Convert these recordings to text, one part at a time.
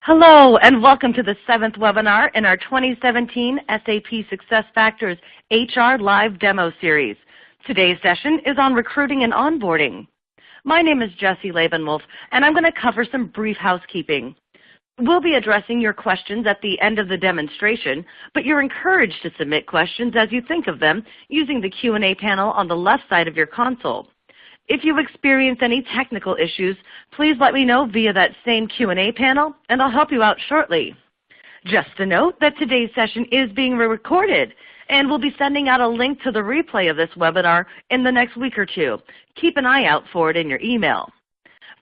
Hello, and welcome to the 7th webinar in our 2017 SAP SuccessFactors HR Live Demo Series. Today's session is on recruiting and onboarding. My name is Jessie Labenwolf, and I'm going to cover some brief housekeeping. We'll be addressing your questions at the end of the demonstration, but you're encouraged to submit questions as you think of them using the Q&A panel on the left side of your console. If you experience any technical issues, please let me know via that same Q&A panel, and I'll help you out shortly. Just a note that today's session is being recorded, and we'll be sending out a link to the replay of this webinar in the next week or two. Keep an eye out for it in your email.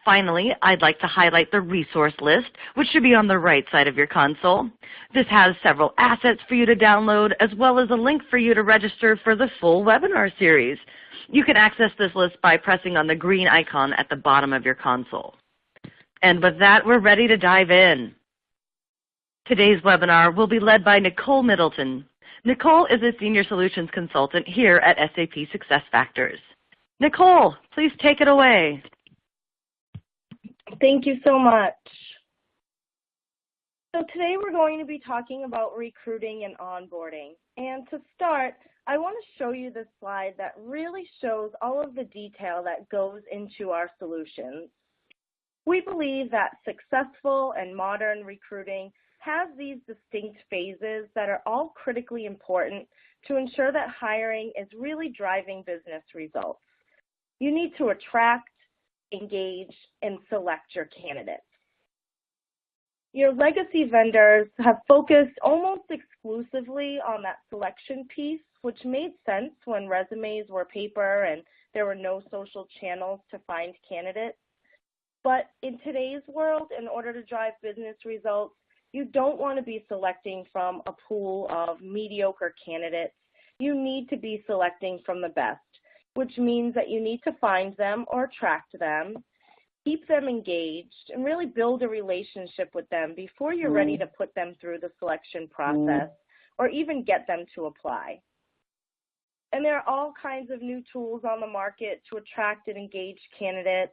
Finally, I'd like to highlight the resource list, which should be on the right side of your console. This has several assets for you to download, as well as a link for you to register for the full webinar series. You can access this list by pressing on the green icon at the bottom of your console. And with that, we're ready to dive in. Today's webinar will be led by Nicole Middleton. Nicole is a Senior Solutions Consultant here at SAP SuccessFactors. Nicole, please take it away. Thank you so much. So today we're going to be talking about recruiting and onboarding. And to start, I want to show you this slide that really shows all of the detail that goes into our solutions. We believe that successful and modern recruiting has these distinct phases that are all critically important to ensure that hiring is really driving business results. You need to attract, engage, and select your candidates. Your legacy vendors have focused almost exclusively on that selection piece, which made sense when resumes were paper and there were no social channels to find candidates. But in today's world, in order to drive business results, you don't want to be selecting from a pool of mediocre candidates. You need to be selecting from the best, which means that you need to find them or attract them, keep them engaged, and really build a relationship with them before you're ready to put them through the selection process or even get them to apply. And there are all kinds of new tools on the market to attract and engage candidates,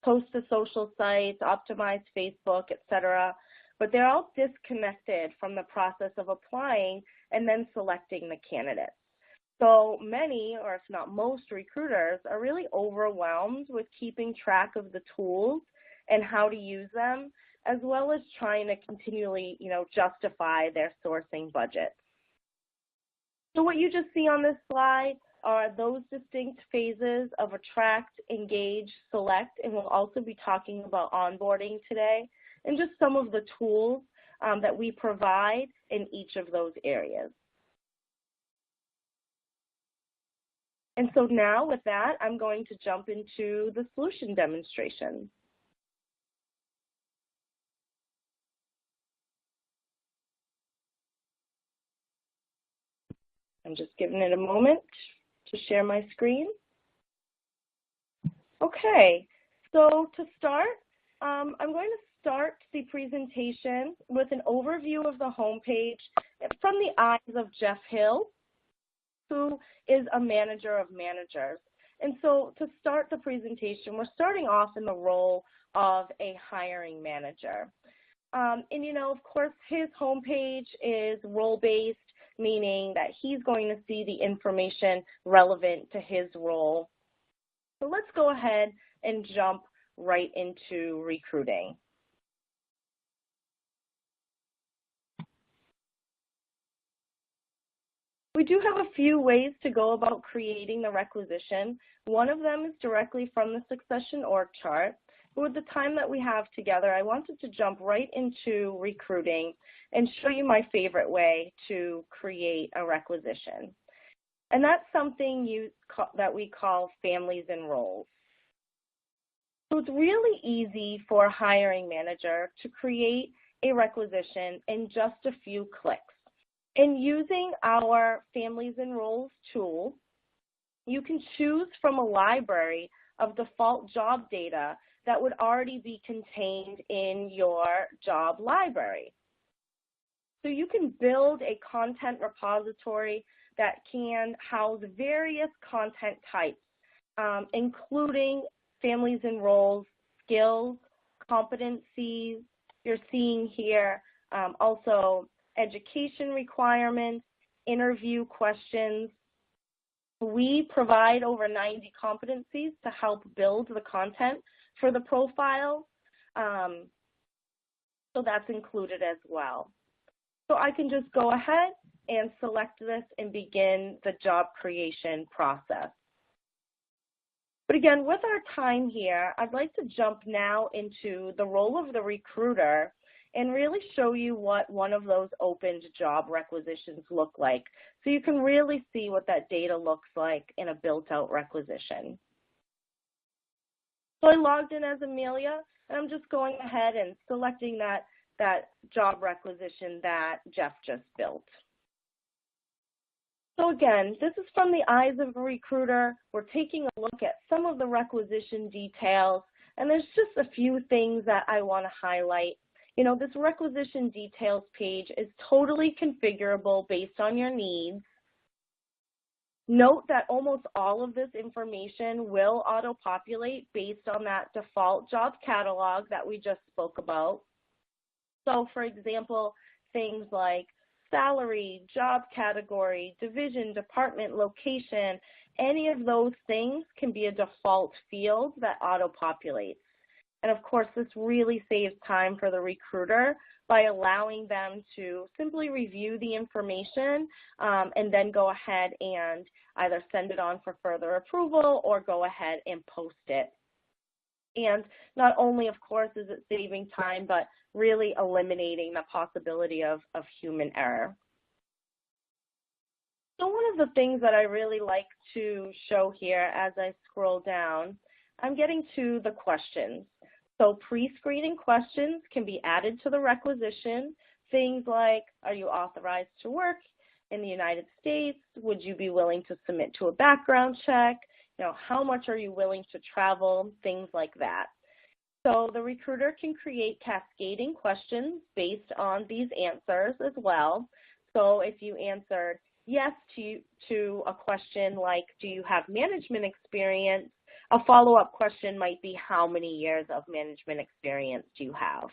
post to social sites, optimize Facebook, etc. But they're all disconnected from the process of applying and then selecting the candidates. So many, or if not most, recruiters are really overwhelmed with keeping track of the tools and how to use them, as well as trying to continually, justify their sourcing budget. So what you just see on this slide are those distinct phases of attract, engage, select, and we'll also be talking about onboarding today, and just some of the tools that we provide in each of those areas. And so now with that, I'm going to jump into the solution demonstration. I'm just giving it a moment to share my screen. Okay, so to start, I'm going to start the presentation with an overview of the homepage from the eyes of Jeff Hill, who is a manager of managers. And so to start the presentation, we're starting off in the role of a hiring manager. Of course, his homepage is role-based, meaning that he's going to see the information relevant to his role. So let's go ahead and jump right into recruiting. We do have a few ways to go about creating the requisition. One of them is directly from the succession org chart. But with the time that we have together, I wanted to jump right into recruiting and show you my favorite way to create a requisition. And that's something that we call families and roles. So it's really easy for a hiring manager to create a requisition in just a few clicks. And using our Families and Roles tool, you can choose from a library of default job data that would already be contained in your job library. So you can build a content repository that can house various content types, including families and roles, skills, competencies, You're seeing here also education requirements, interview questions. We provide over 90 competencies to help build the content for the profile. So that's included as well. So I can just go ahead and select this and begin the job creation process. But again, with our time here, I'd like to jump now into the role of the recruiter and really show you what one of those opened job requisitions look like, so you can really see what that data looks like in a built-out requisition. So I logged in as Amelia, and I'm just going ahead and selecting that job requisition that Jeff just built. So again, this is from the eyes of a recruiter. We're taking a look at some of the requisition details, and there's just a few things that I want to highlight. You know, this requisition details page is totally configurable based on your needs. Note that almost all of this information will auto-populate based on that default job catalog that we just spoke about. So for example, things like salary, job category, division, department, location, any of those things can be a default field that auto-populates. And of course, this really saves time for the recruiter by allowing them to simply review the information and then go ahead and either send it on for further approval or go ahead and post it. And not only, of course, is it saving time, but really eliminating the possibility of human error. So one of the things that I really like to show here as I scroll down, I'm getting to the questions. So pre-screening questions can be added to the requisition. Things like, are you authorized to work in the United States? Would you be willing to submit to a background check? You know, how much are you willing to travel? Things like that. So the recruiter can create cascading questions based on these answers as well. So if you answered yes to a question like, do you have management experience? A follow-up question might be, how many years of management experience do you have?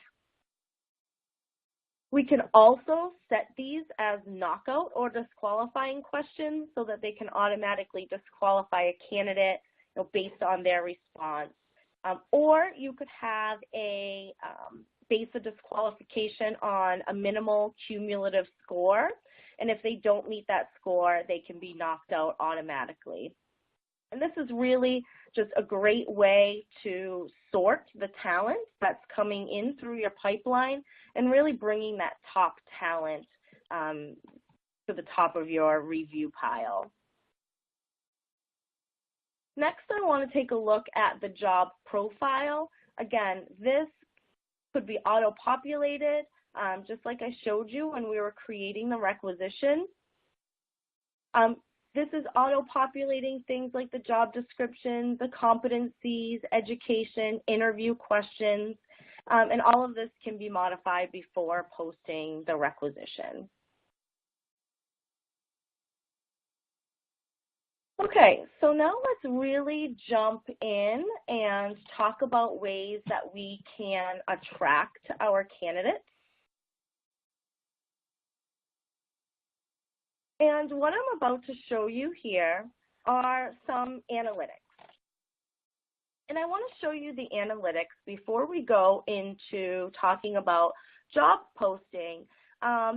We can also set these as knockout or disqualifying questions so that they can automatically disqualify a candidate, you know, based on their response. Or you could have a base of disqualification on a minimal cumulative score, and if they don't meet that score, they can be knocked out automatically. And this is really just a great way to sort the talent that's coming in through your pipeline and really bringing that top talent to the top of your review pile. Next, I want to take a look at the job profile. Again, this could be auto-populated, just like I showed you when we were creating the requisition. This is auto-populating things like the job description, the competencies, education, interview questions, and all of this can be modified before posting the requisition. Okay, so now let's really jump in and talk about ways that we can attract our candidates. And what I'm about to show you here are some analytics. And I want to show you the analytics before we go into talking about job posting,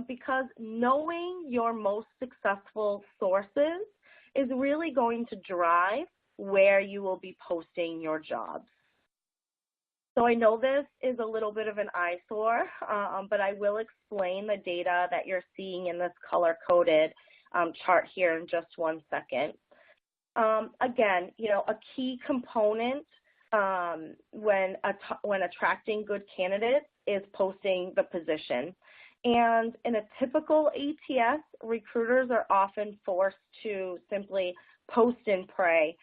because knowing your most successful sources is really going to drive where you will be posting your jobs. So I know this is a little bit of an eyesore, but I will explain the data that you're seeing in this color-coded chart here in just 1 second. Again, you know, a key component when attracting good candidates is posting the position. And in a typical ATS, recruiters are often forced to simply post and pray,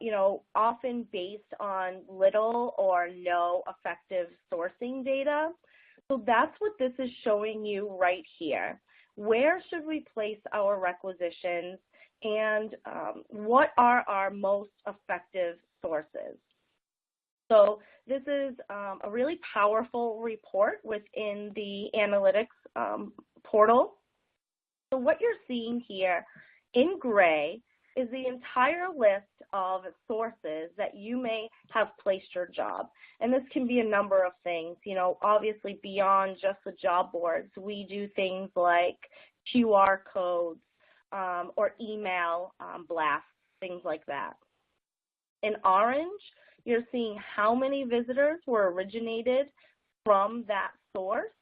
you know, often based on little or no effective sourcing data. So that's what this is showing you right here. Where should we place our requisitions, and what are our most effective sources? So this is a really powerful report within the analytics portal. So what you're seeing here in gray is the entire list of sources that you may have placed your job. And this can be a number of things, you know, obviously beyond just the job boards. We do things like QR codes or email blasts, things like that. In orange, you're seeing how many visitors were originated from that source,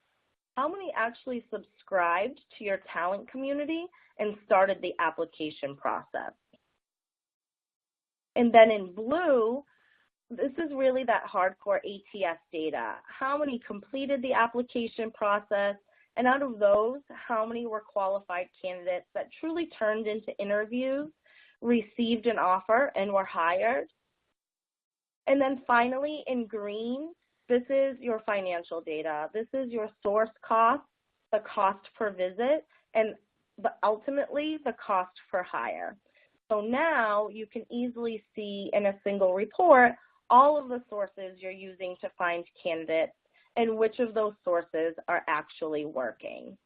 how many actually subscribed to your talent community and started the application process. And then in blue, this is really that hardcore ATS data. How many completed the application process, and out of those, how many were qualified candidates that truly turned into interviews, received an offer, and were hired. And then finally, in green, this is your financial data. This is your source cost, the cost per visit, and ultimately the cost per hire. So now you can easily see in a single report all of the sources you're using to find candidates and which of those sources are actually working.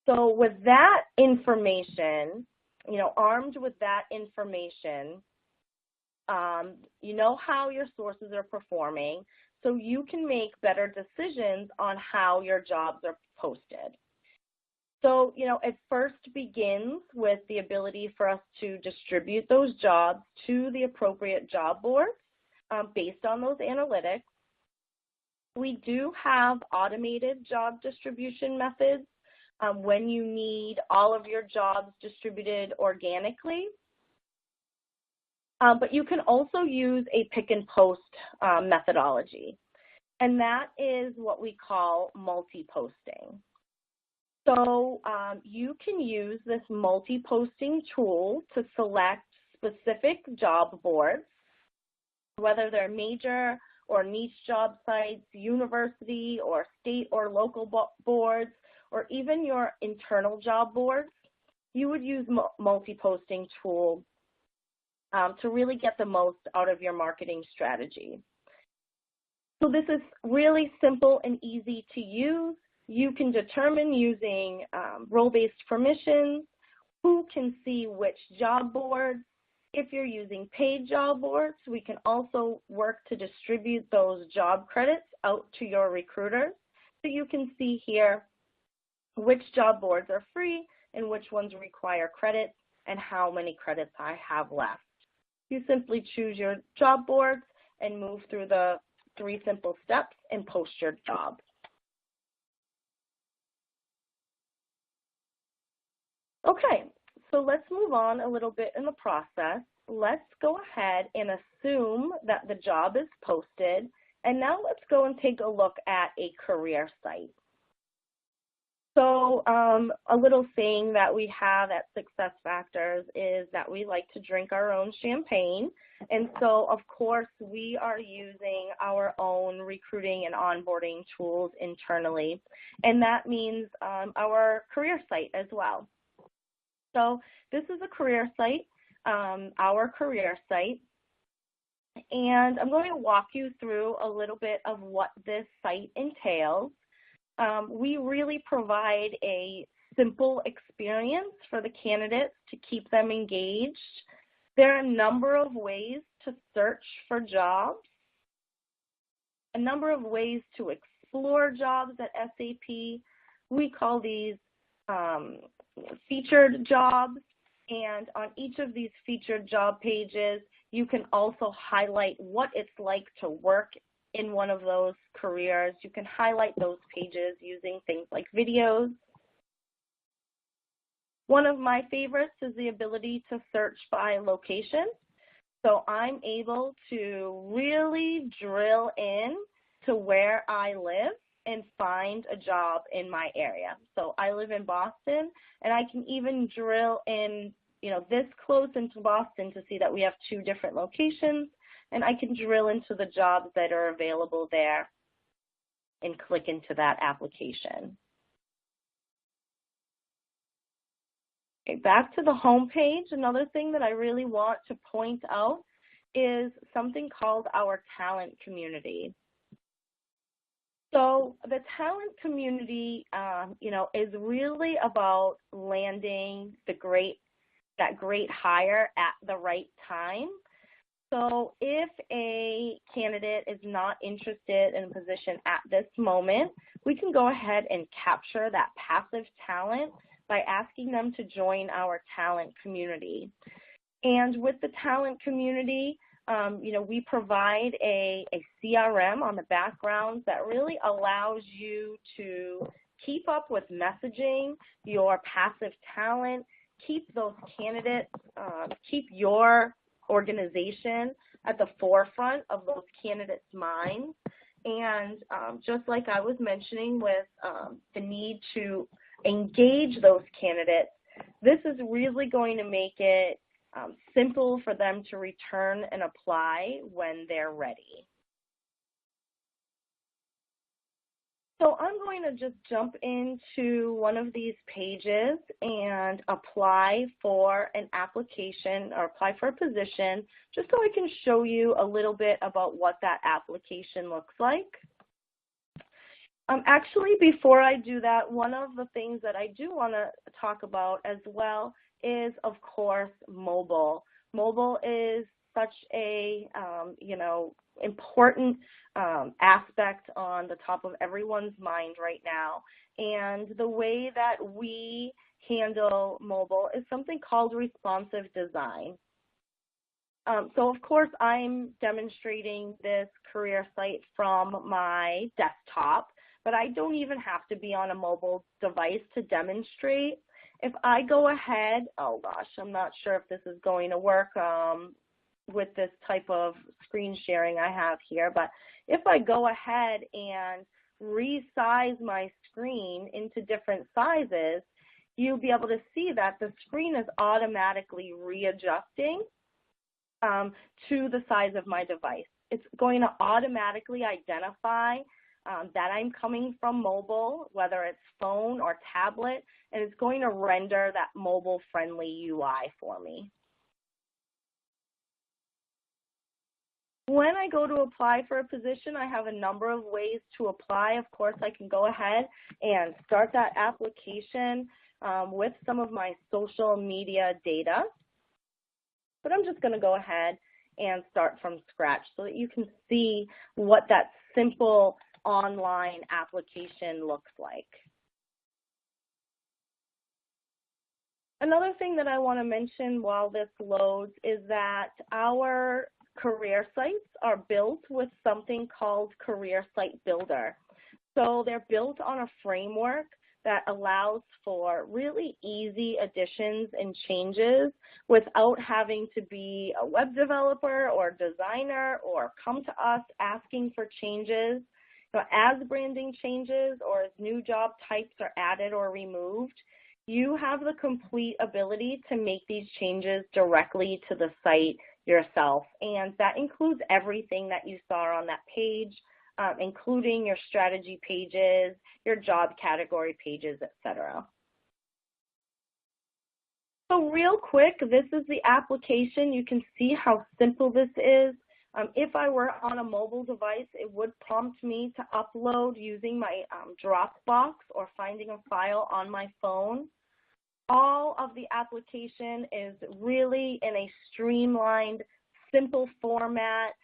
So with that information, you know, armed with that information, you know how your sources are performing, so you can make better decisions on how your jobs are posted. So, you know, it first begins with the ability for us to distribute those jobs to the appropriate job boards based on those analytics. We do have automated job distribution methods when you need all of your jobs distributed organically. But you can also use a pick and post methodology, and that is what we call multiposting. So you can use this multiposting tool to select specific job boards, whether they're major or niche job sites, university or state or local boards, or even your internal job boards. You would use multiposting tool to really get the most out of your marketing strategy. So this is really simple and easy to use. You can determine using role-based permissions who can see which job boards. If you're using paid job boards, we can also work to distribute those job credits out to your recruiters. So you can see here which job boards are free and which ones require credits and how many credits I have left. You simply choose your job boards and move through the 3 simple steps and post your job. Okay, so let's move on a little bit in the process. Let's go ahead and assume that the job is posted, and now let's go and take a look at a career site. So a little saying that we have at SuccessFactors is that we like to drink our own champagne, and so of course we are using our own recruiting and onboarding tools internally, and that means our career site as well. So this is a career site, our career site, and I'm going to walk you through a little bit of what this site entails. We really provide a simple experience for the candidates to keep them engaged. There are a number of ways to search for jobs, a number of ways to explore jobs at SAP. We call these featured jobs, and on each of these featured job pages, you can also highlight what it's like to work in one of those careers. You can highlight those pages using things like videos. One of my favorites is the ability to search by location. So I'm able to really drill in to where I live and find a job in my area. So I live in Boston, and I can even drill in, you know, this close into Boston to see that we have 2 different locations, and I can drill into the jobs that are available there and click into that application. Okay, back to the home page, another thing that I really want to point out is something called our talent community. So the talent community, is really about landing that great hire at the right time. So if a candidate is not interested in a position at this moment, we can go ahead and capture that passive talent by asking them to join our talent community. And with the talent community, we provide a CRM on the background that really allows you to keep up with messaging, your passive talent, keep those candidates, keep your organization at the forefront of those candidates' minds. And just like I was mentioning with the need to engage those candidates, this is really going to make it simple for them to return and apply when they're ready. So I'm going to just jump into one of these pages and apply for an application or apply for a position, just so I can show you a little bit about what that application looks like. Actually, before I do that, one of the things that I do want to talk about as well is, of course, mobile. Mobile is such a, important aspect on the top of everyone's mind right now. And the way that we handle mobile is something called responsive design. So, of course, I'm demonstrating this career site from my desktop, but I don't even have to be on a mobile device to demonstrate. If I go ahead, oh gosh, I'm not sure if this is going to work with this type of screen sharing I have here, but if I go ahead and resize my screen into different sizes, you'll be able to see that the screen is automatically readjusting to the size of my device. It's going to automatically identify that I'm coming from mobile, whether it's phone or tablet, and it's going to render that mobile-friendly UI for me. When I go to apply for a position, I have a number of ways to apply. Of course, I can go ahead and start that application with some of my social media data, but I'm just going to go ahead and start from scratch so that you can see what that simple online application looks like. Another thing that I want to mention while this loads is that our career sites are built with something called Career Site Builder. So they're built on a framework that allows for really easy additions and changes without having to be a web developer or designer or come to us asking for changes. So as branding changes or as new job types are added or removed, you have the complete ability to make these changes directly to the site yourself. And that includes everything that you saw on that page, including your strategy pages, your job category pages, etc. So real quick, this is the application. You can see how simple this is. If I were on a mobile device, it would prompt me to upload using my Dropbox or finding a file on my phone. All of the application is really in a streamlined, simple format,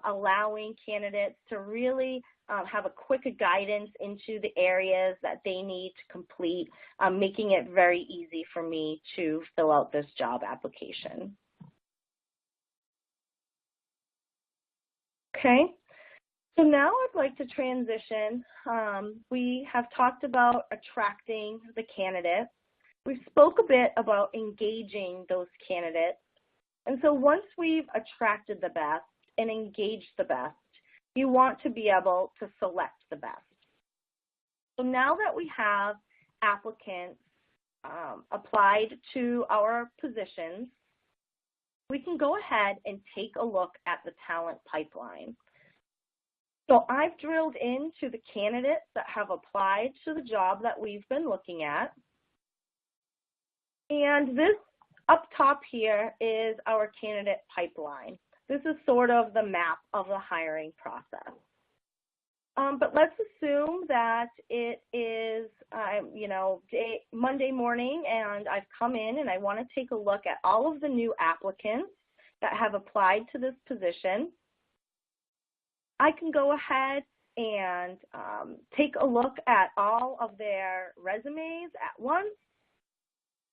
allowing candidates to really have a quick guidance into the areas that they need to complete, making it very easy for me to fill out this job application. Okay, so now I'd like to transition. We have talked about attracting the candidates. We spoke a bit about engaging those candidates. And so once we've attracted the best and engaged the best, you want to be able to select the best. So now that we have applicants applied to our positions, we can go ahead and take a look at the talent pipeline. So I've drilled into the candidates that have applied to the job that we've been looking at. And this up top here is our candidate pipeline. This is sort of the map of the hiring process. But let's assume that it is, Monday morning, and I've come in and I want to take a look at all of the new applicants that have applied to this position. I can go ahead and take a look at all of their resumes at once.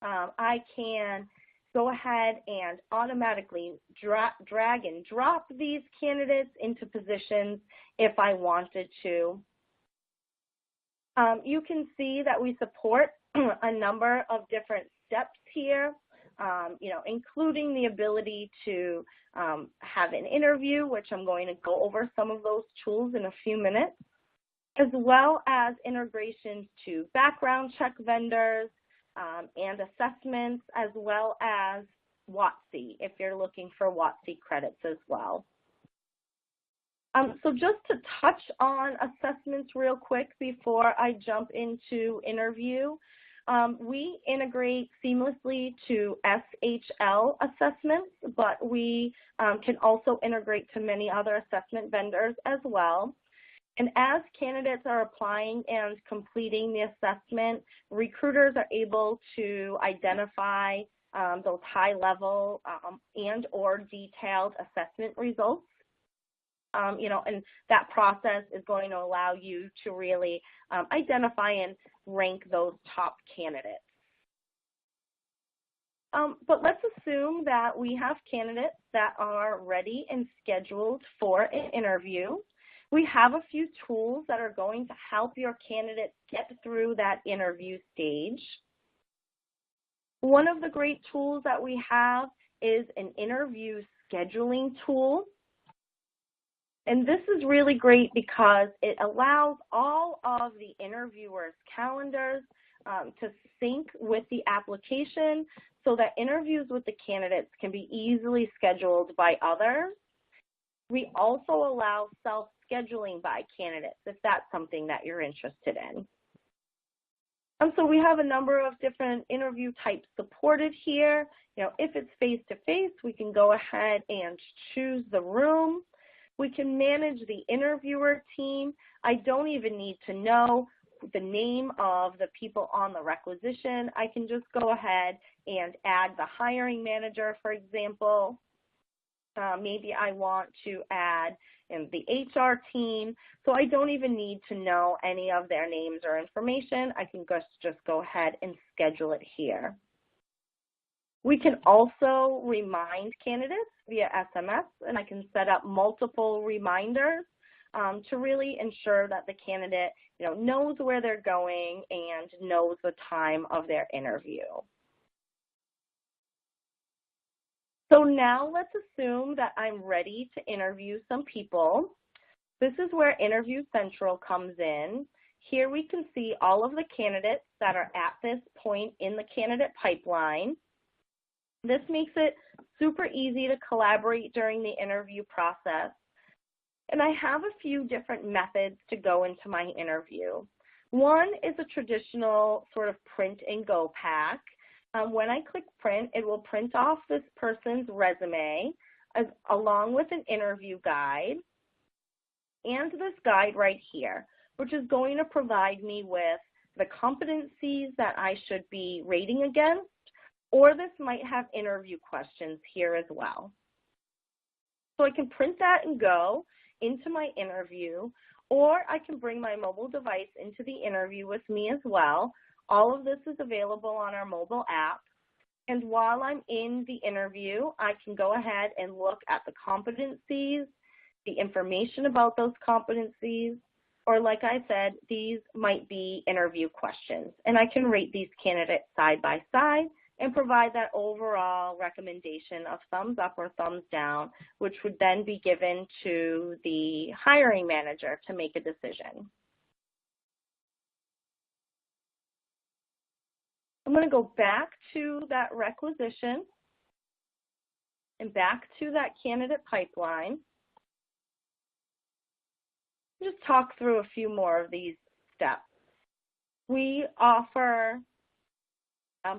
I can go ahead and automatically drag and drop these candidates into positions if I wanted to. You can see that we support a number of different steps here, including the ability to have an interview, which I'm going to go over some of those tools in a few minutes, as well as integrations to background check vendors, and assessments, as well as WOTC, if you're looking for WOTC credits as well. So just to touch on assessments real quick before I jump into interview, we integrate seamlessly to SHL assessments, but we can also integrate to many other assessment vendors as well. And as candidates are applying and completing the assessment, recruiters are able to identify those high-level and or detailed assessment results. And that process is going to allow you to really identify and rank those top candidates. But let's assume that we have candidates that are ready and scheduled for an interview. We have a few tools that are going to help your candidates get through that interview stage. One of the great tools that we have is an interview scheduling tool. And this is really great because it allows all of the interviewers' calendars to sync with the application so that interviews with the candidates can be easily scheduled by others. We also allow self-scheduling by candidates if that's something that you're interested in. So we have a number of different interview types supported here. If it's face-to-face, we can go ahead and choose the room. We can manage the interviewer team. I don't even need to know the name of the people on the requisition. I can just go ahead and add the hiring manager, for example. Maybe I want to add the HR team, so I don't even need to know any of their names or information. I can just go ahead and schedule it here. We can also remind candidates via SMS, and I can set up multiple reminders to really ensure that the candidate knows where they're going and knows the time of their interview. So now let's assume that I'm ready to interview some people. This is where Interview Central comes in. Here we can see all of the candidates that are at this point in the candidate pipeline. This makes it super easy to collaborate during the interview process. And I have a few different methods to go into my interview. One is a traditional sort of print and go pack. When I click print, it will print off this person's resume along with an interview guide and this guide right here, which is going to provide me with the competencies that I should be rating against, or this might have interview questions here as well. So I can print that and go into my interview, or I can bring my mobile device into the interview with me as well. All of this is available on our mobile app. And while I'm in the interview, I can go ahead and look at the competencies, the information about those competencies, or like I said, these might be interview questions. And I can rate these candidates side by side and provide that overall recommendation of thumbs up or thumbs down, which would then be given to the hiring manager to make a decision. I'm going to go back to that requisition and back to that candidate pipeline. Just talk through a few more of these steps. We offer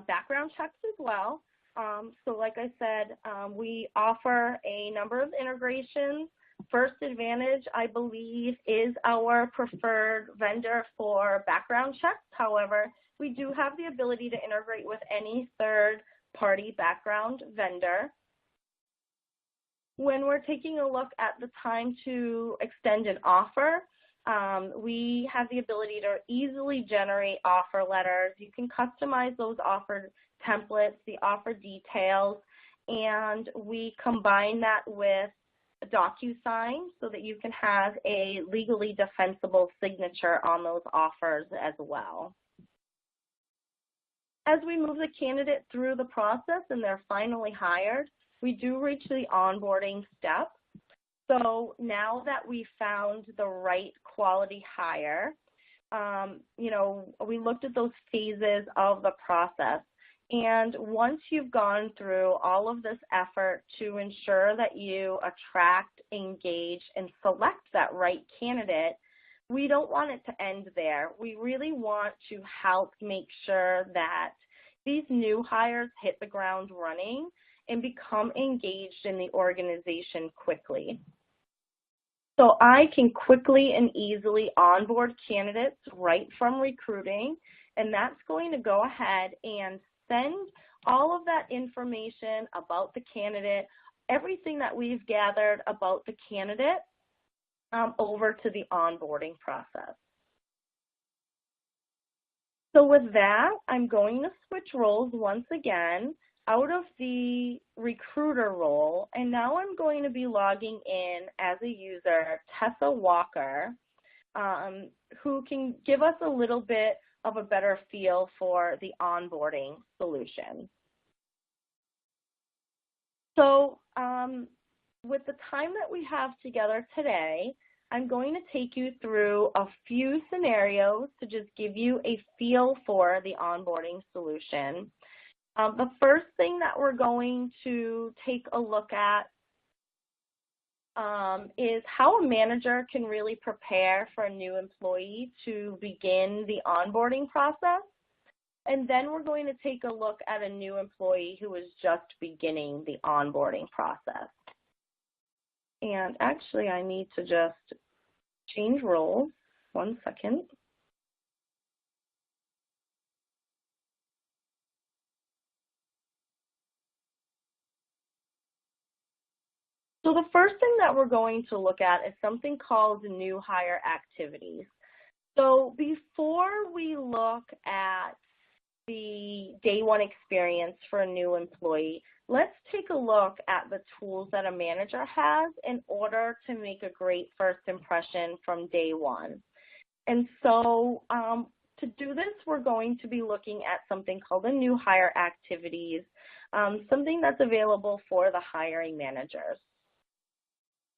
background checks as well. So like I said, we offer a number of integrations. First Advantage, I believe, is our preferred vendor for background checks. However, we do have the ability to integrate with any third-party background vendor. When we're taking a look at the time to extend an offer, we have the ability to easily generate offer letters. You can customize those offer templates, the offer details, and we combine that with a DocuSign so that you can have a legally defensible signature on those offers as well. As we move the candidate through the process and they're finally hired, we do reach the onboarding step. So now that we found the right quality hire, we looked at those phases of the process. And once you've gone through all of this effort to ensure that you attract, engage, and select that right candidate, we don't want it to end there. We really want to help make sure that these new hires hit the ground running and become engaged in the organization quickly. So I can quickly and easily onboard candidates right from recruiting, and that's going to go ahead and send all of that information about the candidate, everything that we've gathered about the candidate over to the onboarding process. So with that, I'm going to switch roles once again out of the recruiter role, and now I'm going to be logging in as a user, Tessa Walker, who can give us a little bit of a better feel for the onboarding solution. So with the time that we have together today, I'm going to take you through a few scenarios to just give you a feel for the onboarding solution. The first thing that we're going to take a look at is how a manager can really prepare for a new employee to begin the onboarding process. And then we're going to take a look at a new employee who is just beginning the onboarding process. And actually, I need to just change roles. 1 second. So the first thing that we're going to look at is something called new hire activities. So before we look at the day one experience for a new employee, let's take a look at the tools that a manager has in order to make a great first impression from day one. And so to do this, we're going to be looking at something called a new hire activities, something that's available for the hiring managers.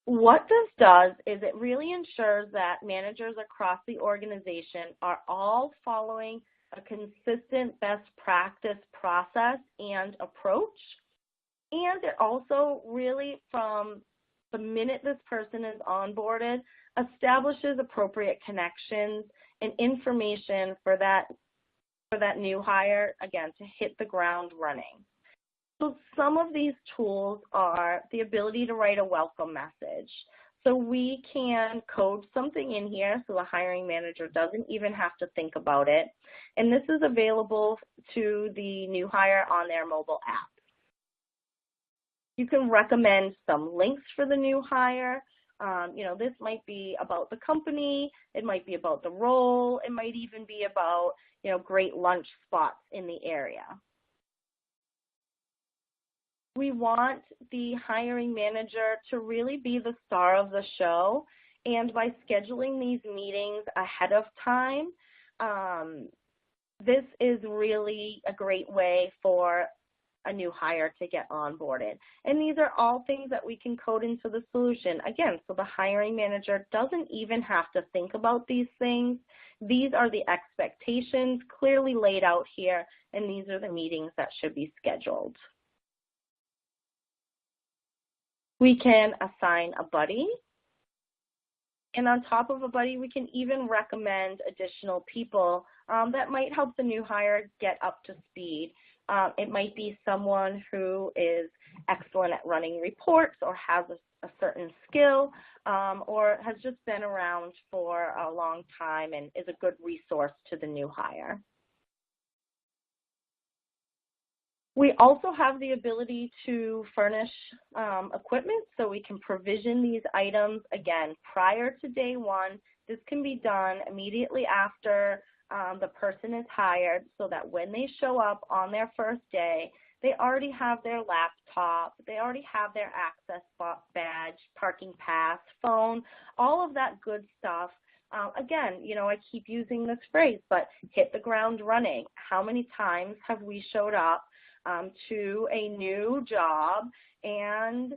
What this does is it really ensures that managers across the organization are all following a consistent best practice process and approach. And it also really, from the minute this person is onboarded, establishes appropriate connections and information for that new hire, again, to hit the ground running. So some of these tools are the ability to write a welcome message. So we can code something in here so the hiring manager doesn't even have to think about it. And this is available to the new hire on their mobile app. You can recommend some links for the new hire. This might be about the company. It might be about the role. It might even be about, great lunch spots in the area. We want the hiring manager to really be the star of the show, and by scheduling these meetings ahead of time, this is really a great way for a new hire to get onboarded. And these are all things that we can code into the solution. Again, so the hiring manager doesn't even have to think about these things. These are the expectations clearly laid out here, and these are the meetings that should be scheduled. We can assign a buddy, and on top of a buddy, we can even recommend additional people that might help the new hire get up to speed. It might be someone who is excellent at running reports or has a certain skill, or has just been around for a long time and is a good resource to the new hire. We also have the ability to furnish equipment, so we can provision these items, again, prior to day one. This can be done immediately after the person is hired, so that when they show up on their first day, they already have their laptop, they already have their access badge, parking pass, phone, all of that good stuff. Again, I keep using this phrase, but hit the ground running. How many times have we showed up to a new job and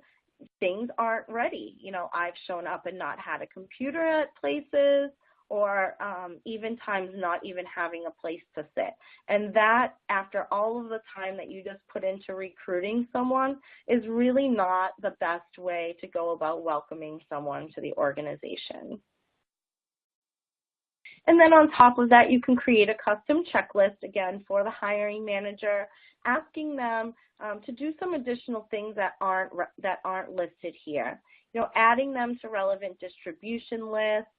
things aren't ready? I've shown up and not had a computer at places, or even times not even having a place to sit. And that, after all of the time that you just put into recruiting someone, is really not the best way to go about welcoming someone to the organization. And then on top of that, you can create a custom checklist, again, for the hiring manager, asking them to do some additional things that aren't listed here. Adding them to relevant distribution lists,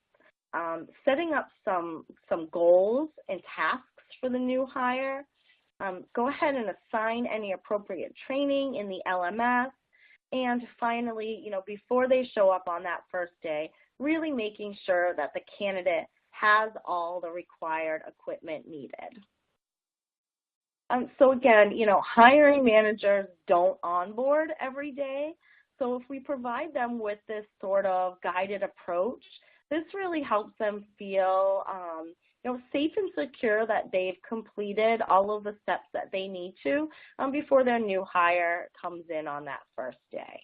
setting up some goals and tasks for the new hire. Go ahead and assign any appropriate training in the LMS. And finally, before they show up on that first day, really making sure that the candidate has all the required equipment needed. So again, hiring managers don't onboard every day. So if we provide them with this sort of guided approach, this really helps them feel safe and secure that they've completed all of the steps that they need to before their new hire comes in on that first day.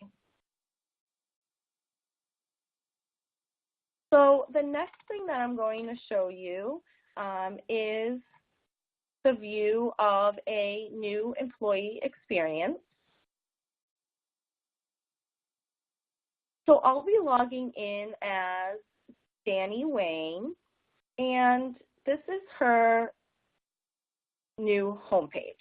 So the next thing that I'm going to show you is the view of a new employee experience. So I'll be logging in as Danny Wayne, and this is her new homepage.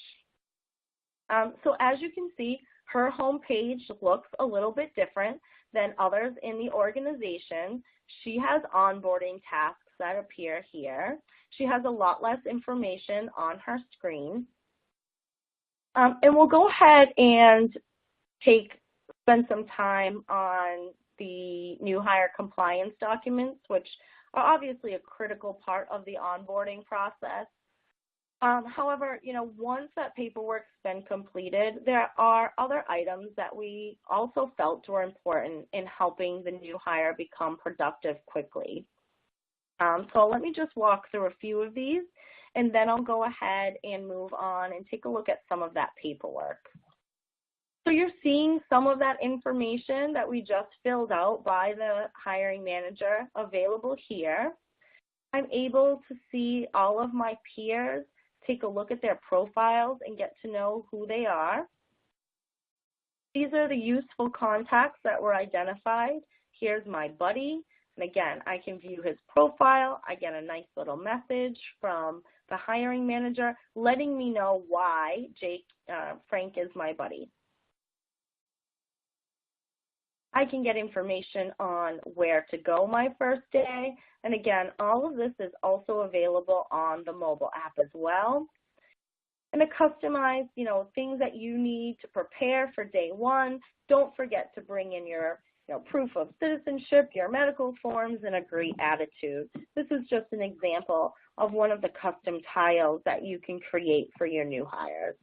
So as you can see, her homepage looks a little bit different than others in the organization. She has onboarding tasks that appear here. She has a lot less information on her screen. And we'll go ahead and spend some time on the new hire compliance documents, which are obviously a critical part of the onboarding process. However, once that paperwork's been completed, there are other items that we also felt were important in helping the new hire become productive quickly. So let me just walk through a few of these, and then I'll go ahead and move on and take a look at some of that paperwork. So you're seeing some of that information that we just filled out by the hiring manager available here. I'm able to see all of my peers, take a look at their profiles and get to know who they are. These are the useful contacts that were identified. Here's my buddy. And again, I can view his profile. I get a nice little message from the hiring manager letting me know why Frank is my buddy. I can get information on where to go my first day. And again, all of this is also available on the mobile app as well. And to customize, things that you need to prepare for day one. Don't forget to bring in your proof of citizenship, your medical forms, and a great attitude. This is just an example of one of the custom tiles that you can create for your new hires.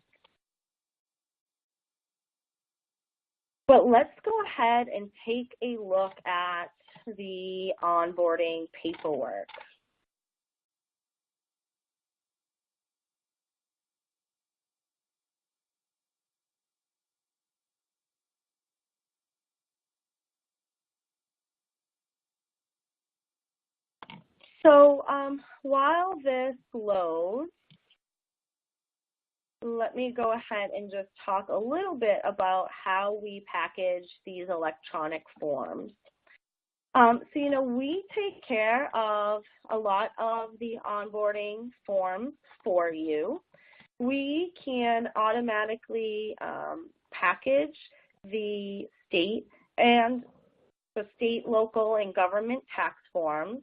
But let's go ahead and take a look at the onboarding paperwork. So while this loads, let me go ahead and just talk a little bit about how we package these electronic forms. We take care of a lot of the onboarding forms for you. We can automatically package the state, local, and government tax forms.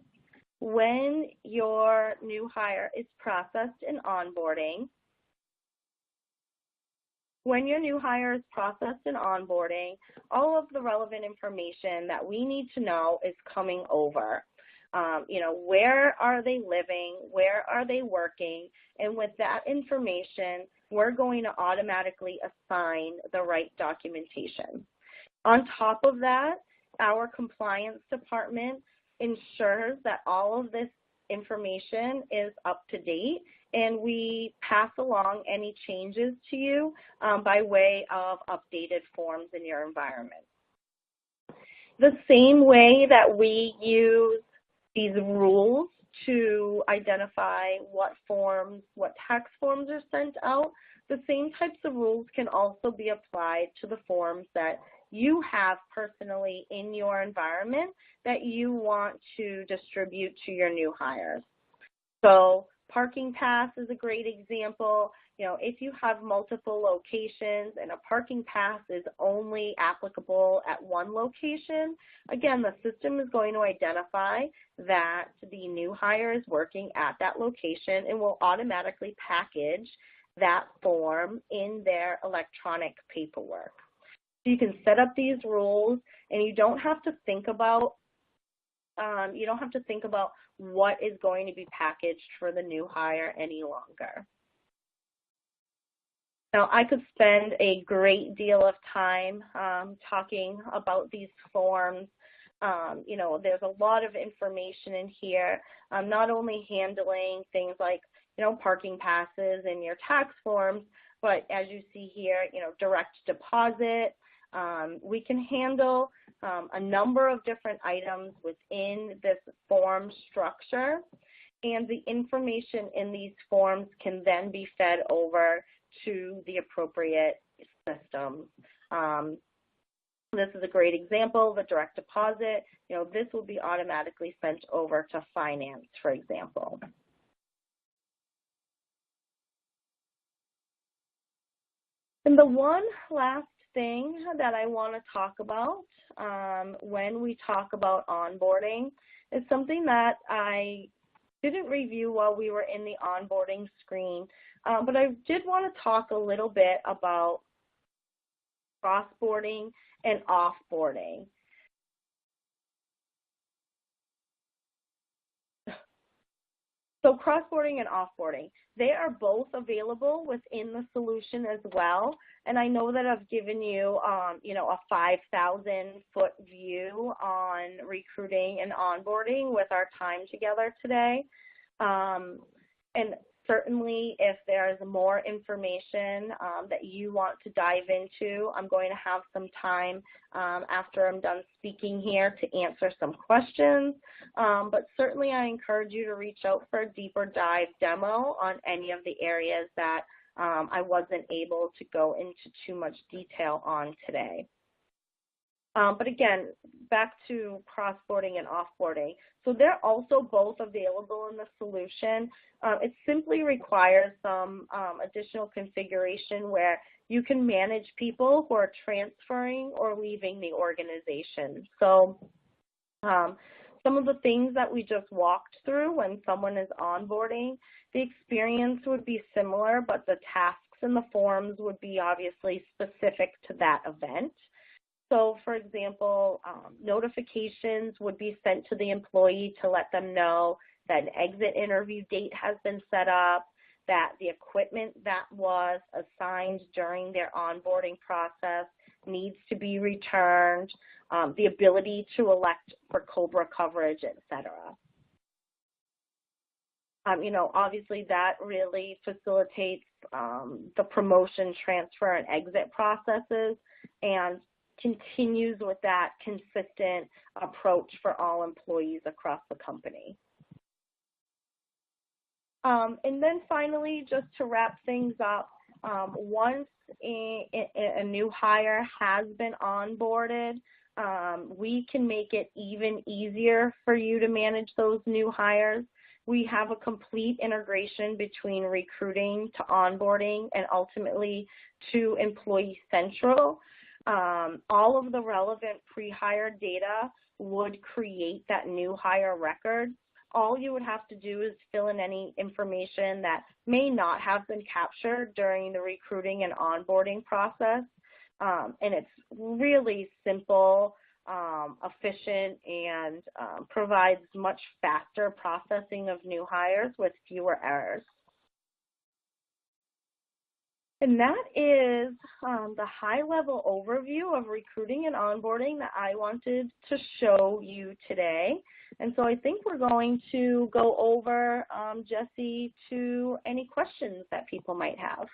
When your new hire is processed in onboarding, all of the relevant information that we need to know is coming over. Where are they living? Where are they working? And with that information, we're going to automatically assign the right documentation. On top of that, our compliance department ensures that all of this information is up to date, and we pass along any changes to you by way of updated forms in your environment. The same way that we use these rules to identify what tax forms are sent out, the same types of rules can also be applied to the forms that you have personally in your environment that you want to distribute to your new hires. So parking pass is a great example. If you have multiple locations and a parking pass is only applicable at one location, again, the system is going to identify that the new hire is working at that location and will automatically package that form in their electronic paperwork. So you can set up these rules, and you don't have to think about what is going to be packaged for the new hire any longer. Now, I could spend a great deal of time talking about these forms. There's a lot of information in here, not only handling things like, parking passes and your tax forms, but as you see here, direct deposit. We can handle a number of different items within this form structure, and the information in these forms can then be fed over to the appropriate system. This is a great example, the direct deposit. This will be automatically sent over to finance, for example. And the one last thing that I want to talk about when we talk about onboarding is something that I didn't review while we were in the onboarding screen, but I did want to talk a little bit about crossboarding and offboarding. So crossboarding and offboarding, they are both available within the solution as well. And I know that I've given you, a 5,000-foot view on recruiting and onboarding with our time together today. And certainly, if there's more information that you want to dive into, I'm going to have some time after I'm done speaking here to answer some questions. But certainly, I encourage you to reach out for a deeper dive demo on any of the areas that I wasn't able to go into too much detail on today. But again, back to crossboarding and offboarding. So they're also both available in the solution. It simply requires some additional configuration where you can manage people who are transferring or leaving the organization. So some of the things that we just walked through when someone is onboarding, the experience would be similar, but the tasks and the forms would be obviously specific to that event. So, for example, notifications would be sent to the employee to let them know that an exit interview date has been set up, that the equipment that was assigned during their onboarding process needs to be returned, the ability to elect for COBRA coverage, et cetera. Obviously that really facilitates the promotion, transfer, and exit processes, and continues with that consistent approach for all employees across the company. And then finally, just to wrap things up, Once a new hire has been onboarded, we can make it even easier for you to manage those new hires. We have a complete integration between recruiting to onboarding and ultimately to Employee Central. All of the relevant pre-hire data would create that new hire record. All you would have to do is fill in any information that may not have been captured during the recruiting and onboarding process. And it's really simple, efficient, and provides much faster processing of new hires with fewer errors. And that is the high-level overview of recruiting and onboarding that I wanted to show you today. And so I think we're going to go over, Jesse, to any questions that people might have.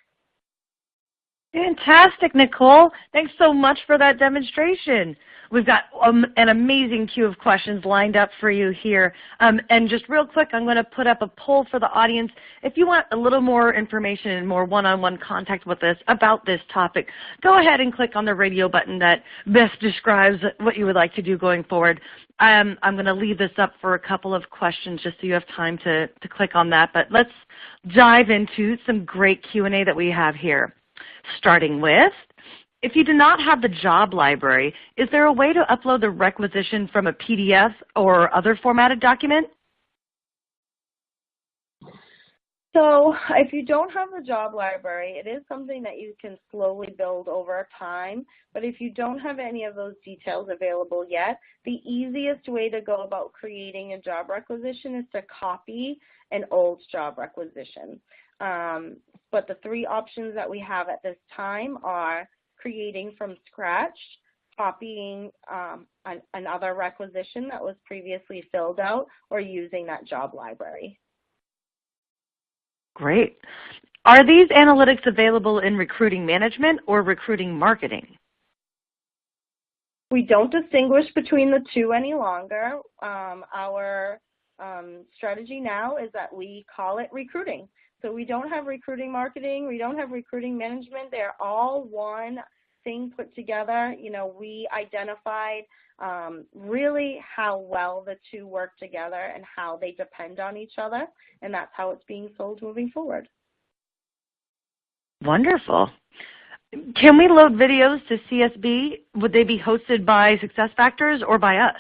Fantastic, Nicole. Thanks so much for that demonstration. We've got an amazing queue of questions lined up for you here. And just real quick, I'm going to put up a poll for the audience. If you want a little more information and more one-on-one contact with us about this topic, go ahead and click on the radio button that best describes what you would like to do going forward. I'm going to leave this up for a couple of questions just so you have time to click on that. But let's dive into some great Q&A that we have here. Starting with, if you do not have the job library, is there a way to upload the requisition from a PDF or other formatted document? So if you don't have the job library, it is something that you can slowly build over time. But if you don't have any of those details available yet, the easiest way to go about creating a job requisition is to copy an old job requisition. But the three options that we have at this time are creating from scratch, copying another requisition that was previously filled out, or using that job library. Great. Are these analytics available in recruiting management or recruiting marketing? We don't distinguish between the two any longer. Our strategy now is that we call it recruiting. So we don't have recruiting marketing, we don't have recruiting management. They're all one thing put together. You know, we identified really how well the two work together and how they depend on each other, and that's how it's being sold moving forward. Wonderful. Can we load videos to CSB? Would they be hosted by SuccessFactors or by us?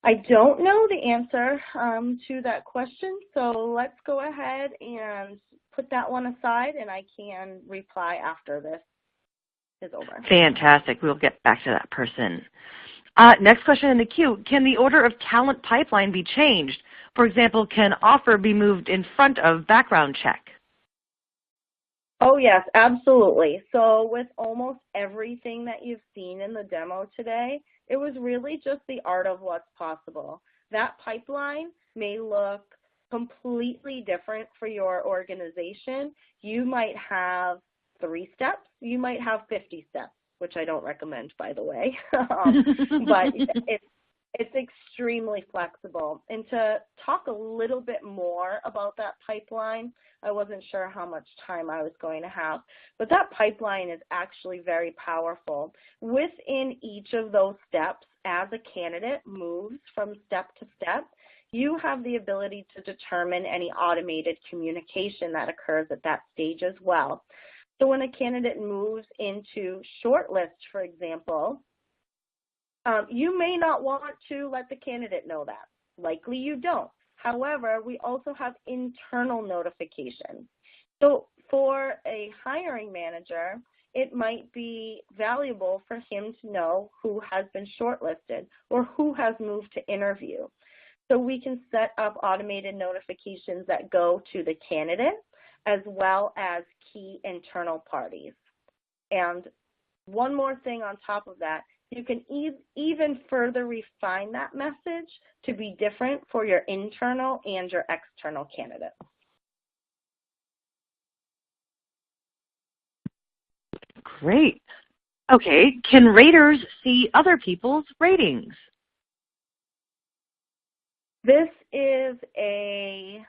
I don't know the answer to that question, so let's go ahead and put that one aside, and I can reply after this is over. Fantastic. We'll get back to that person. Next question in the queue. Can the order of talent pipeline be changed? For example, can offer be moved in front of background check? Oh, yes, absolutely. So with almost everything that you've seen in the demo today, it was really just the art of what's possible. That pipeline may look completely different for your organization. You might have 3 steps. You might have 50 steps, which I don't recommend, by the way. But it's extremely flexible. And to talk a little bit more about that pipeline, I wasn't sure how much time I was going to have, but that pipeline is actually very powerful. Within each of those steps, as a candidate moves from step to step, you have the ability to determine any automated communication that occurs at that stage as well. So when a candidate moves into shortlist, for example, you may not want to let the candidate know that. Likely you don't. However, we also have internal notification. So for a hiring manager, it might be valuable for him to know who has been shortlisted or who has moved to interview. So we can set up automated notifications that go to the candidate as well as key internal parties. And one more thing on top of that, you can even further refine that message to be different for your internal and your external candidates. Great. Okay, can raters see other people's ratings? This is a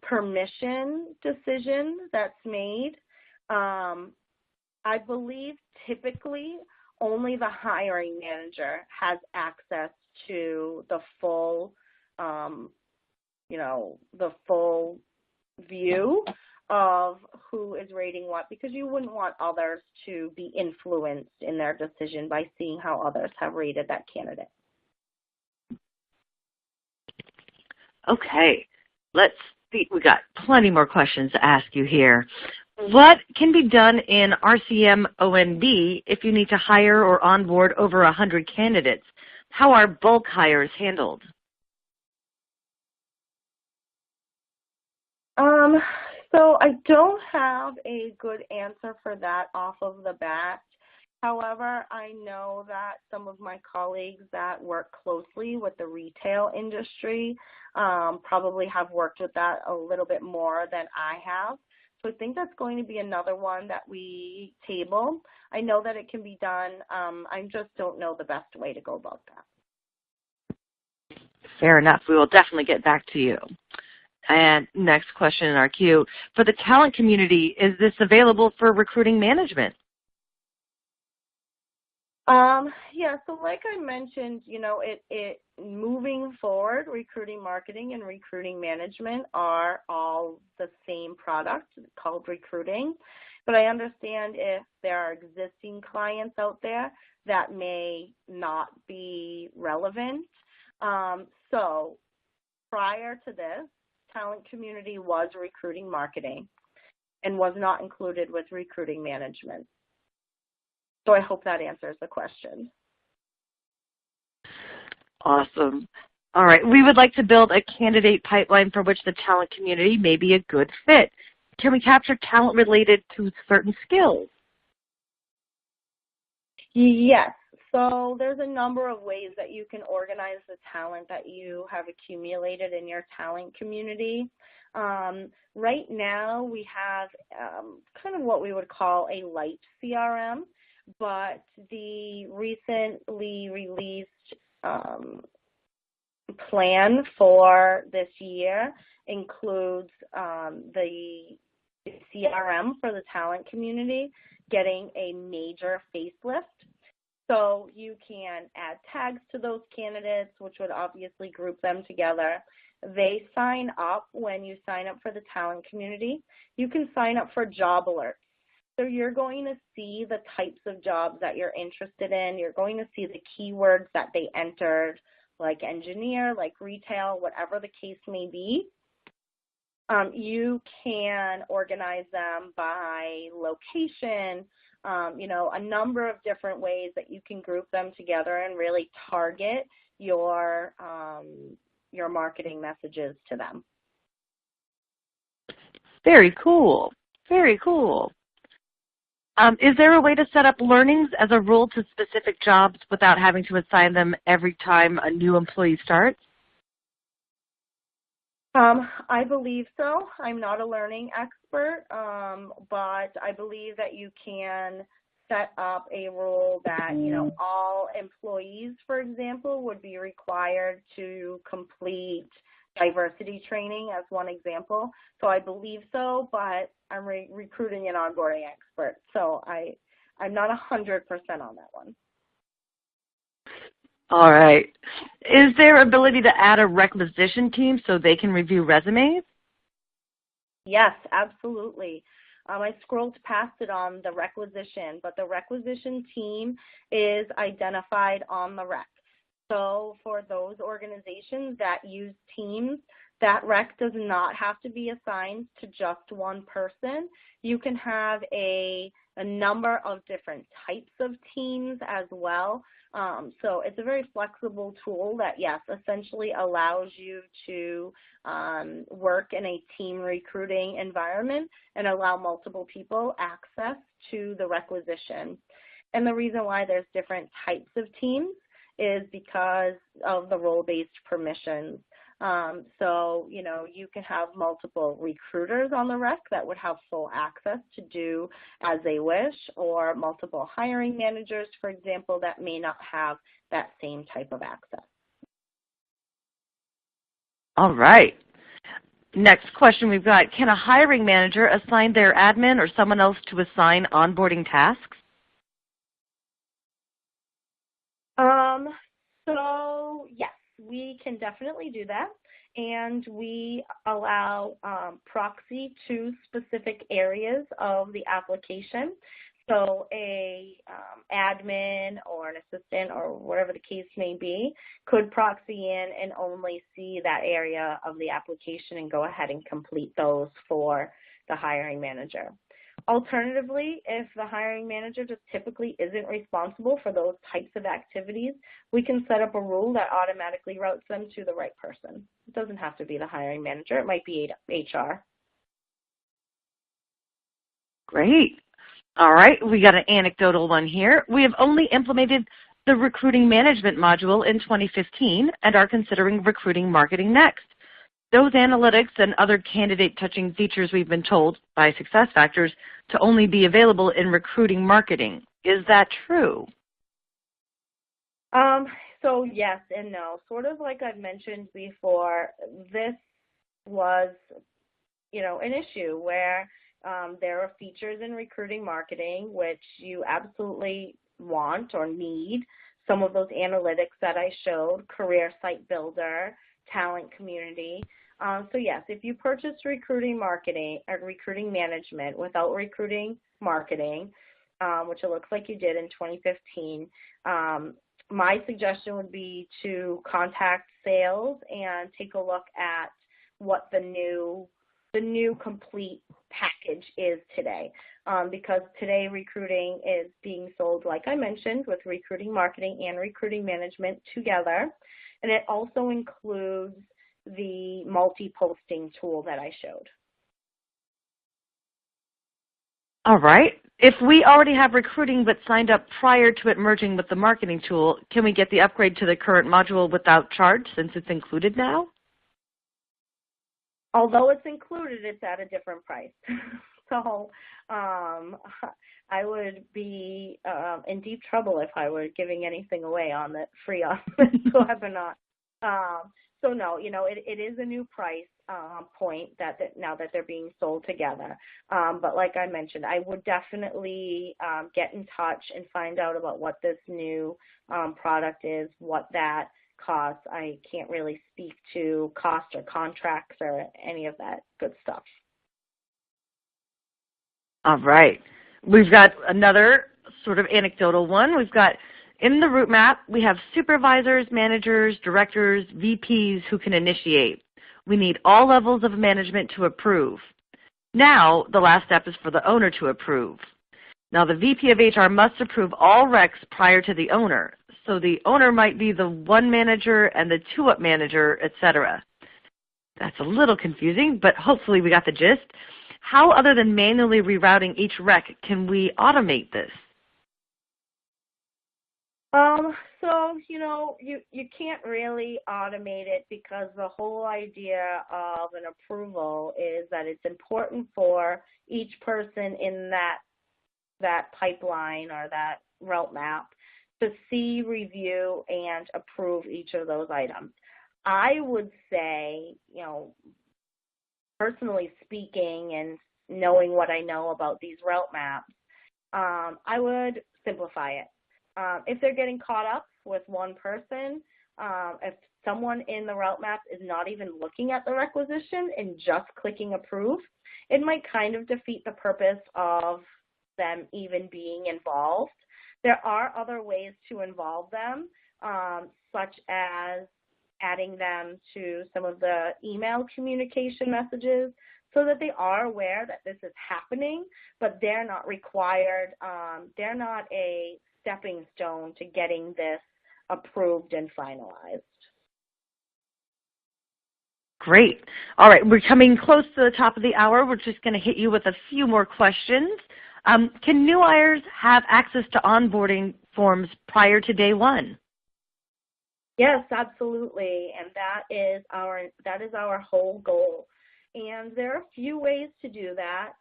permission decision that's made. I believe typically only the hiring manager has access to the full, the full view of who is rating what, because you wouldn't want others to be influenced in their decision by seeing how others have rated that candidate. Okay, let's see. We got plenty more questions to ask you here. What can be done in RCM OND if you need to hire or onboard over 100 candidates? How are bulk hires handled? So I don't have a good answer for that off of the bat. However, I know that some of my colleagues that work closely with the retail industry probably have worked with that a little bit more than I have. So I think that's going to be another one that we table. I know that it can be done. I just don't know the best way to go about that. Fair enough. We will definitely get back to you. And next question in our queue. For the talent community, is this available for recruiting management? Yeah, so like I mentioned, it moving forward, recruiting marketing and recruiting management are all the same product called recruiting. But I understand if there are existing clients out there that may not be relevant. So prior to this, talent community was recruiting marketing and was not included with recruiting management. So I hope that answers the question. Awesome. All right. We would like to build a candidate pipeline for which the talent community may be a good fit. Can we capture talent related to certain skills? Yes. So there's a number of ways that you can organize the talent that you have accumulated in your talent community. Right now we have kind of what we would call a light CRM, but the recently released plan for this year includes the CRM for the talent community getting a major facelift. So you can add tags to those candidates, which would obviously group them together. They sign up when you sign up for the talent community. You can sign up for job alerts. So you're going to see the types of jobs that you're interested in. You're going to see the keywords that they entered, like engineer, like retail, whatever the case may be. You can organize them by location, a number of different ways that you can group them together and really target your marketing messages to them. Very cool. Very cool. Is there a way to set up learnings as a rule to specific jobs without having to assign them every time a new employee starts? I believe so. I'm not a learning expert, but I believe that you can set up a rule that, all employees, for example, would be required to complete diversity training as one example. So I believe so, but I'm a recruiting and onboarding expert, so I'm not 100% on that one. All right. Is there ability to add a requisition team so they can review resumes? Yes, absolutely. I scrolled past it on the requisition, but the requisition team is identified on the rec. So for those organizations that use teams, that rec does not have to be assigned to just one person. You can have a number of different types of teams as well. So it's a very flexible tool that, yes, essentially allows you to work in a team recruiting environment and allow multiple people access to the requisition. And the reason why there's different types of teams is because of the role-based permissions. So, you can have multiple recruiters on the rec that would have full access to do as they wish, or multiple hiring managers, for example, that may not have that same type of access. All right. Next question we've got, can a hiring manager assign their admin or someone else to assign onboarding tasks? So yes, we can definitely do that. And we allow Proxy to specific areas of the application. So a admin or an assistant or whatever the case may be could proxy in and only see that area of the application and go ahead and complete those for the hiring manager. Alternatively, if the hiring manager just typically isn't responsible for those types of activities, we can set up a rule that automatically routes them to the right person. It doesn't have to be the hiring manager. It might be HR. Great. All right, we got an anecdotal one here. We have only implemented the recruiting management module in 2015 and are considering recruiting marketing next. Those analytics and other candidate-touching features we've been told by SuccessFactors to only be available in recruiting marketing. Is that true? So yes and no. Sort of like I've mentioned before, this was, an issue where there are features in recruiting marketing which you absolutely want or need. Some of those analytics that I showed, career site builder, talent community. So yes, if you purchase recruiting marketing or recruiting management without recruiting marketing, which it looks like you did in 2015, my suggestion would be to contact sales and take a look at what the new complete package is today. Because today recruiting is being sold, like I mentioned, with recruiting marketing and recruiting management together. And it also includes the multi-posting tool that I showed. All right. If we already have recruiting but signed up prior to it merging with the marketing tool, can we get the upgrade to the current module without charge since it's included now? Although it's included, it's at a different price. So I would be in deep trouble if I were giving anything away on the free on this webinar. So no, it is a new price point that now that they're being sold together. But like I mentioned, I would definitely get in touch and find out about what this new product is, what that costs. I can't really speak to cost or contracts or any of that good stuff. All right. We've got another sort of anecdotal one. We've got in the route map, we have supervisors, managers, directors, VPs who can initiate. We need all levels of management to approve. Now, the last step is for the owner to approve. Now, the VP of HR must approve all recs prior to the owner. So the owner might be the one manager and the two-up manager, etc. That's a little confusing, but hopefully we got the gist. How, other than manually rerouting each rec, can we automate this? So, you can't really automate it because the whole idea of an approval is that it's important for each person in that pipeline or that route map to see, review, and approve each of those items. I would say, personally speaking and knowing what I know about these route maps, I would simplify it. If they're getting caught up with one person, if someone in the route map is not even looking at the requisition and just clicking approve, it might kind of defeat the purpose of them even being involved. There are other ways to involve them, such as adding them to some of the email communication messages so that they are aware that this is happening, but they're not required, they're not a stepping stone to getting this approved and finalized. Great. All right, we're coming close to the top of the hour. We're just going to hit you with a few more questions. Can new hires have access to onboarding forms prior to day one? Yes, absolutely, and that is our whole goal. And there are a few ways to do that.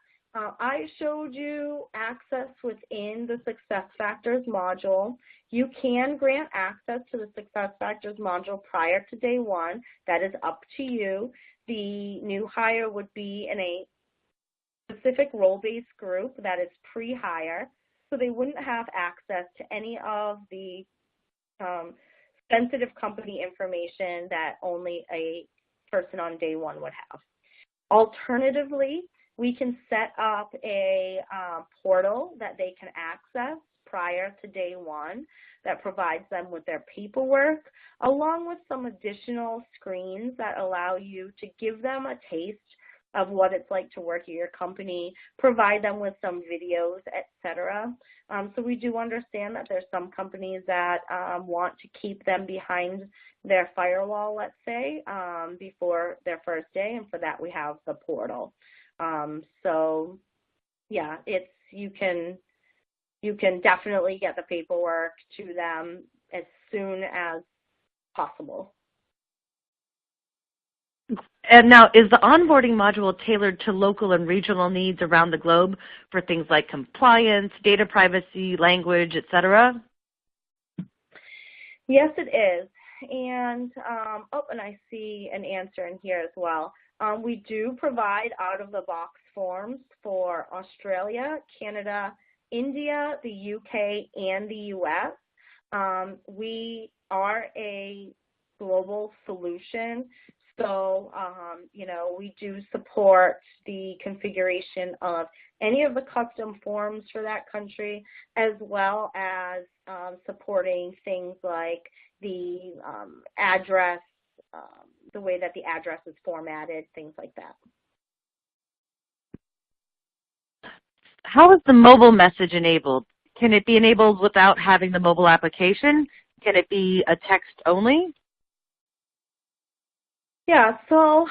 I showed you access within the SuccessFactors module. You can grant access to the SuccessFactors module prior to day one. That is up to you. the new hire would be in a specific role-based group that is pre-hire, so they wouldn't have access to any of the sensitive company information that only a person on day one would have. Alternatively, we can set up a portal that they can access prior to day one that provides them with their paperwork, along with some additional screens that allow you to give them a taste of what it's like to work at your company, provide them with some videos, etc. So we do understand that there's some companies that want to keep them behind their firewall, let's say, before their first day, and for that we have the portal. So yeah, you can definitely get the paperwork to them as soon as possible. And now, is the onboarding module tailored to local and regional needs around the globe for things like compliance, data privacy, language, etc.? Yes, it is. And, and I see an answer in here as well. We do provide out-of-the-box forms for Australia, Canada, India, the UK, and the US. We are a global solution. So, we do support the configuration of any of the custom forms for that country, as well as supporting things like the address, the way that the address is formatted, things like that. How is the mobile message enabled? Can it be enabled without having the mobile application? Can it be a text only? Yeah, so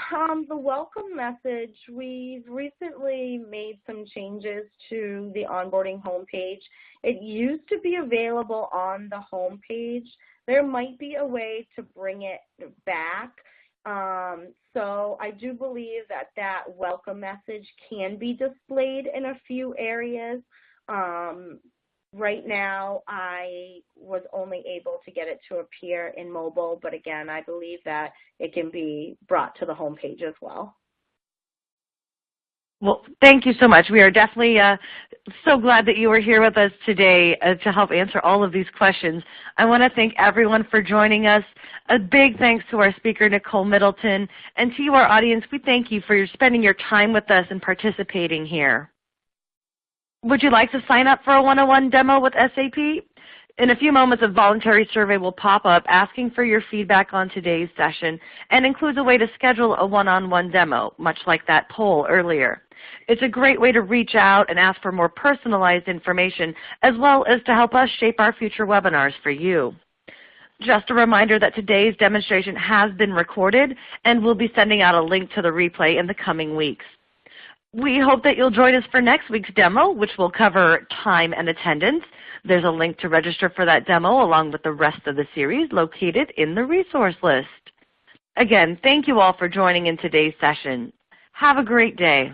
the welcome message, we've recently made some changes to the onboarding homepage. It used to be available on the homepage. There might be a way to bring it back. So I do believe that welcome message can be displayed in a few areas. Right now, I was only able to get it to appear in mobile, but again, I believe that it can be brought to the homepage as well. Well, thank you so much. We are definitely so glad that you were here with us today to help answer all of these questions. I want to thank everyone for joining us. A big thanks to our speaker, Nicole Middleton, and to you, our audience. We thank you for spending your time with us and participating here. Would you like to sign up for a OneonOne demo with SAP? In a few moments, a voluntary survey will pop up asking for your feedback on today's session and includes a way to schedule a one-on-one demo, much like that poll earlier. It's a great way to reach out and ask for more personalized information, as well as to help us shape our future webinars for you. Just a reminder that today's demonstration has been recorded, and we'll be sending out a link to the replay in the coming weeks. We hope that you'll join us for next week's demo, which will cover time and attendance. There's a link to register for that demo along with the rest of the series located in the resource list. Again, thank you all for joining in today's session. Have a great day.